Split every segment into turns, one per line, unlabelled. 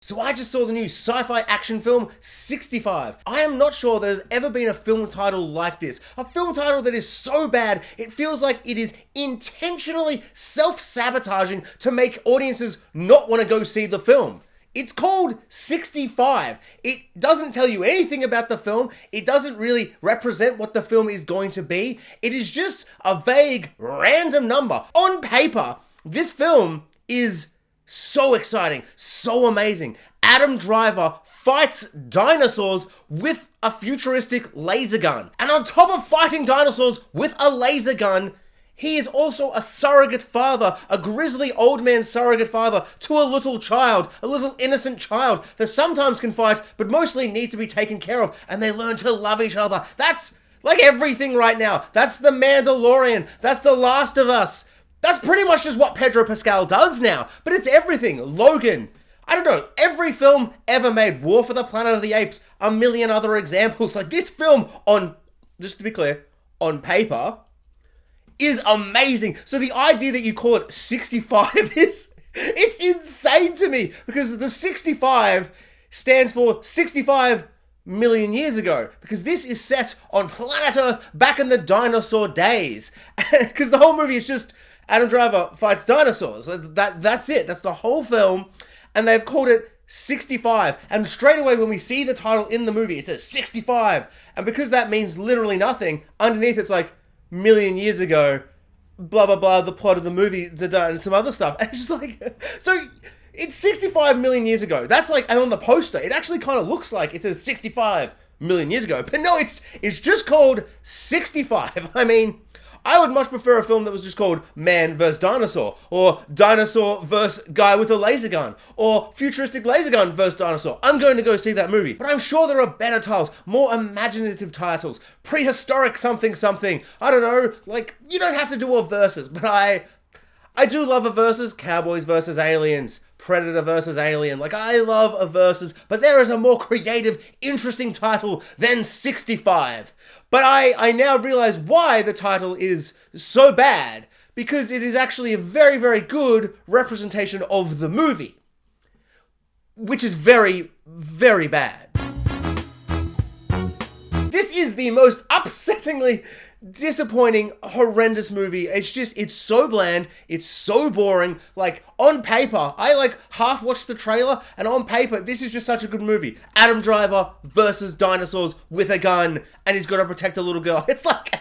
So I just saw the new sci-fi action film 65. I am not sure there's ever been a film title like this. A film title that is so bad, it feels like it is intentionally self-sabotaging to make audiences not want to go see the film. It's called 65. It doesn't tell you anything about the film. It doesn't really represent what the film is going to be. It is just a vague, random number. On paper, this film is so exciting, so amazing. Adam Driver fights dinosaurs with a futuristic laser gun. And on top of fighting dinosaurs with a laser gun, he is also a surrogate father, a grizzly old man surrogate father to a little child, a little innocent child that sometimes can fight, but mostly need to be taken care of, and they learn to love each other. That's like everything right now. That's The Mandalorian. That's The Last of Us. That's pretty much just what Pedro Pascal does now, but it's everything. Logan. I don't know, every film ever made, War for the Planet of the Apes, a million other examples. Like this film just to be clear, on paper, is amazing. So the idea that you call it 65 it's insane to me, because the 65 stands for 65 million years ago, because this is set on planet Earth back in the dinosaur days. Because the whole movie is just Adam Driver fights dinosaurs. That's it. That's the whole film. And they've called it 65. And straight away when we see the title in the movie, it says 65. And because that means literally nothing, underneath it's like, million years ago, blah, blah, blah, the plot of the movie, and some other stuff. And it's just like, so it's 65 million years ago. That's like, and on the poster, it actually kind of looks like it says 65 million years ago. But no, it's just called 65. I mean, I would much prefer a film that was just called Man vs. Dinosaur, or Dinosaur vs. Guy with a Laser Gun, or Futuristic Laser Gun vs. Dinosaur. I'm going to go see that movie. But I'm sure there are better titles, more imaginative titles, prehistoric something something. I don't know, like, you don't have to do a versus, but I do love a versus. Cowboys versus aliens, Predator versus Alien. Like, I love a versus, but there is a more creative, interesting title than 65. But I now realize why the title is so bad, because it is actually a very, very good representation of the movie, which is very, very bad. This is the most upsettingly disappointing, horrendous movie. It's so bland, it's so boring. Like, on paper, I like half watched the trailer, and on paper, this is just such a good movie. Adam Driver versus dinosaurs with a gun, and he's got to protect a little girl. It's like,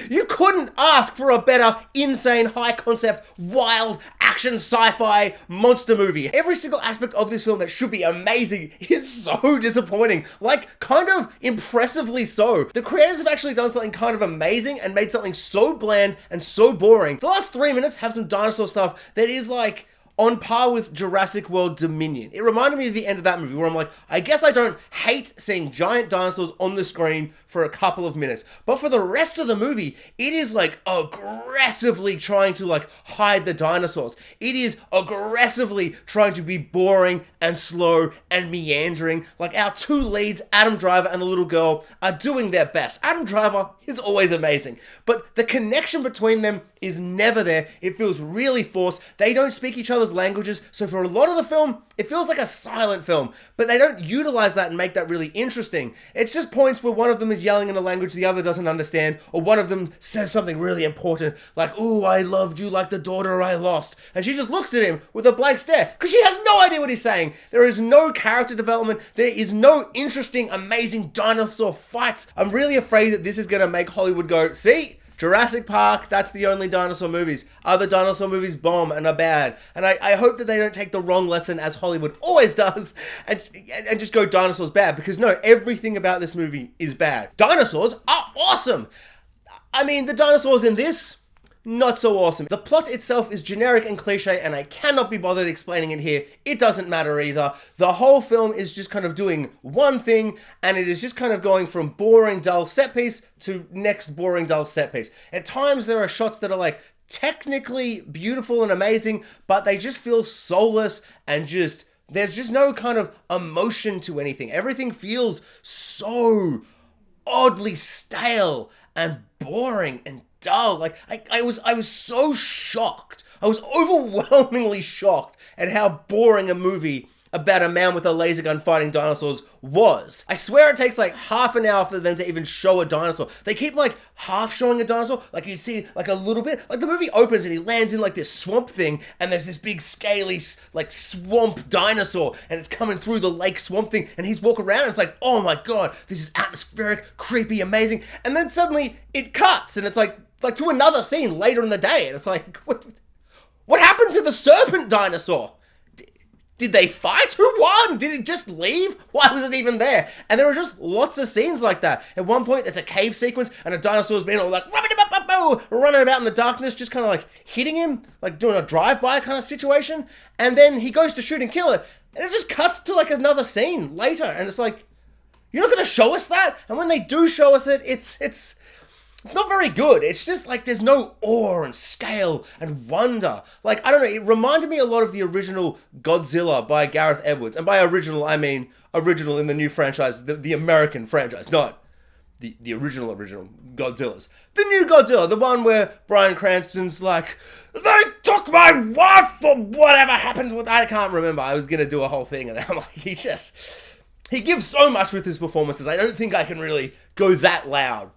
you couldn't ask for a better, insane, high concept, wild, action, sci-fi monster movie. Every single aspect of this film that should be amazing is so disappointing. Like, kind of impressively so. The creators have actually done something kind of amazing and made something so bland and so boring. The last 3 minutes have some dinosaur stuff that is like on par with Jurassic World Dominion. It reminded me of the end of that movie where I'm like, I guess I don't hate seeing giant dinosaurs on the screen for a couple of minutes. But for the rest of the movie, it is like aggressively trying to like hide the dinosaurs. It is aggressively trying to be boring and slow and meandering. Like, our two leads, Adam Driver and the little girl, are doing their best. Adam Driver is always amazing, but the connection between them is never there. It feels really forced. They don't speak each other's languages, so for a lot of the film, it feels like a silent film, but they don't utilize that and make that really interesting. It's just points where one of them is yelling in a language the other doesn't understand, or one of them says something really important, like, "Ooh, I loved you like the daughter I lost," and she just looks at him with a blank stare, because she has no idea what he's saying. There is no character development. There is no interesting, amazing dinosaur fights. I'm really afraid that this is going to make Hollywood go, see? Jurassic Park, that's the only dinosaur movies. Other dinosaur movies bomb and are bad. And I hope that they don't take the wrong lesson, as Hollywood always does, and just go dinosaurs bad. Because no, everything about this movie is bad. Dinosaurs are awesome! I mean, the dinosaurs in this, not so awesome. The plot itself is generic and cliche, and I cannot be bothered explaining it here. It doesn't matter either. The whole film is just kind of doing one thing, and it is just kind of going from boring, dull set piece to next boring, dull set piece. At times, there are shots that are like technically beautiful and amazing, but they just feel soulless and just, there's just no kind of emotion to anything. Everything feels so oddly stale and boring and dull. Like, I was so shocked. I was overwhelmingly shocked at how boring a movie about a man with a laser gun fighting dinosaurs was. I swear it takes like half an hour for them to even show a dinosaur. They keep like half showing a dinosaur, like you see like a little bit. Like the movie opens and he lands in like this swamp thing and there's this big scaly like swamp dinosaur and it's coming through the lake swamp thing and he's walking around and it's like, oh my god, this is atmospheric, creepy, amazing. And then suddenly it cuts and it's like to another scene later in the day and it's like, what happened to the serpent dinosaur? Did they fight? Who won? Did it just leave? Why was it even there? And there are just lots of scenes like that. At one point, there's a cave sequence, and a dinosaur's being all like, running about in the darkness, just kind of like hitting him, like doing a drive-by kind of situation. And then he goes to shoot and kill it, and it just cuts to like another scene later. And it's like, you're not going to show us that? And when they do show us it, it's not very good. It's just like there's no awe and scale and wonder. Like, I don't know, it reminded me a lot of the original Godzilla by Gareth Edwards. And by original, I mean original in the new franchise, the American franchise, not the original Godzillas. The new Godzilla, the one where Bryan Cranston's like, they took my wife or whatever happened with, I can't remember. I was going to do a whole thing and I'm like, he gives so much with his performances. I don't think I can really go that loud.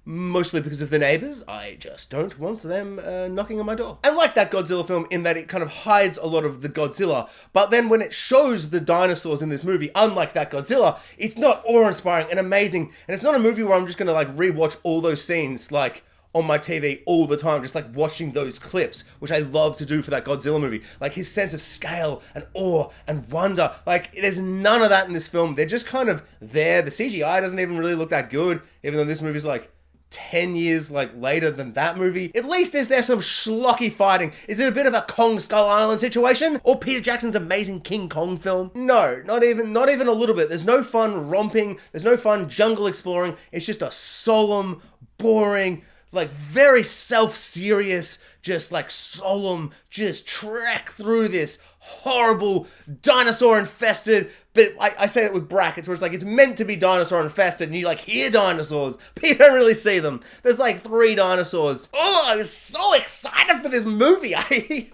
Mostly because of the neighbors, I just don't want them knocking on my door. I like that Godzilla film in that it kind of hides a lot of the Godzilla, but then when it shows the dinosaurs in this movie, unlike that Godzilla, it's not awe-inspiring and amazing, and it's not a movie where I'm just gonna like rewatch all those scenes like on my TV all the time, just like watching those clips, which I love to do for that Godzilla movie. Like his sense of scale and awe and wonder, like there's none of that in this film. They're just kind of there. The CGI doesn't even really look that good, even though this movie's like 10 years like later than that movie. At least is there some schlocky fighting. Is it a bit of a Kong Skull Island situation? Or Peter Jackson's amazing King Kong film? No, not even a little bit. There's no fun romping. There's no fun jungle exploring. It's just a solemn, boring, like very self-serious, just like solemn, just trek through this horrible dinosaur infested, but I say it with brackets where it's like it's meant to be dinosaur infested and you like hear dinosaurs, but you don't really see them. There's like 3 dinosaurs. Oh, I was so excited for this movie. I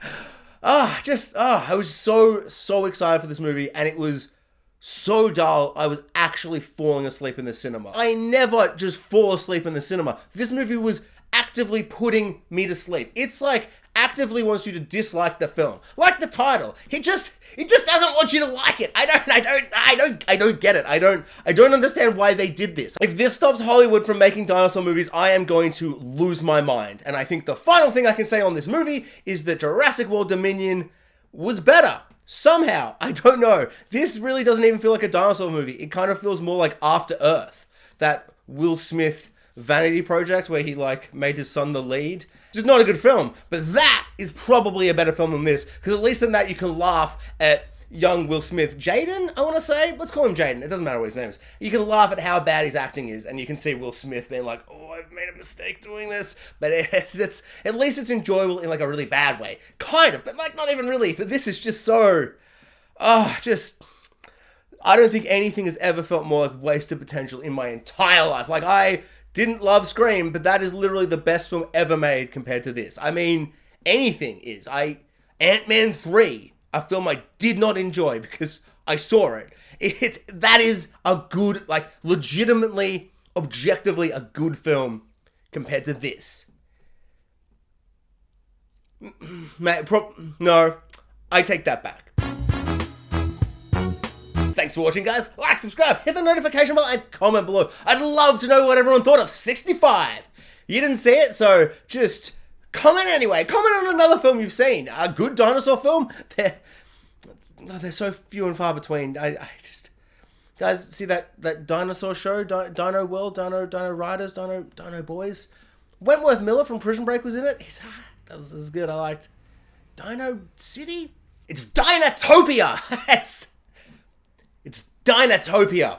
was so excited for this movie and it was so dull, I was actually falling asleep in the cinema. I never just fall asleep in the cinema. This movie was actively putting me to sleep. It's like actively wants you to dislike the film. Like the title. It just doesn't want you to like it. I don't get it. I don't understand why they did this. If this stops Hollywood from making dinosaur movies, I am going to lose my mind. And I think the final thing I can say on this movie is that Jurassic World Dominion was better. Somehow, I don't know. This really doesn't even feel like a dinosaur movie. It kind of feels more like After Earth, that Will Smith vanity project where he like made his son the lead. Which is not a good film, but that is probably a better film than this, because at least in that you can laugh at young Will Smith. Jaden, I want to say? Let's call him Jaden. It doesn't matter what his name is. You can laugh at how bad his acting is, and you can see Will Smith being like, oh, I've made a mistake doing this. But it's at least it's enjoyable in like a really bad way. Kind of, but like not even really. But this is just so... I don't think anything has ever felt more like wasted potential in my entire life. Like, I didn't love Scream, but that is literally the best film ever made compared to this. I mean, anything is. Ant-Man 3, a film I did not enjoy because I saw it. That is a good, like, legitimately, objectively a good film compared to this. No, I take that back. Thanks for watching, guys. Like, subscribe, hit the notification bell, and comment below. I'd love to know what everyone thought of 65. You didn't see it, so just comment anyway. Comment on another film you've seen. A good dinosaur film? They're so few and far between. Guys, see that dinosaur show? Dino World, Dino Riders, Dino Boys? Wentworth Miller from Prison Break was in it. That was good, I liked. Dino City? It's Dinotopia! It's Dinotopia.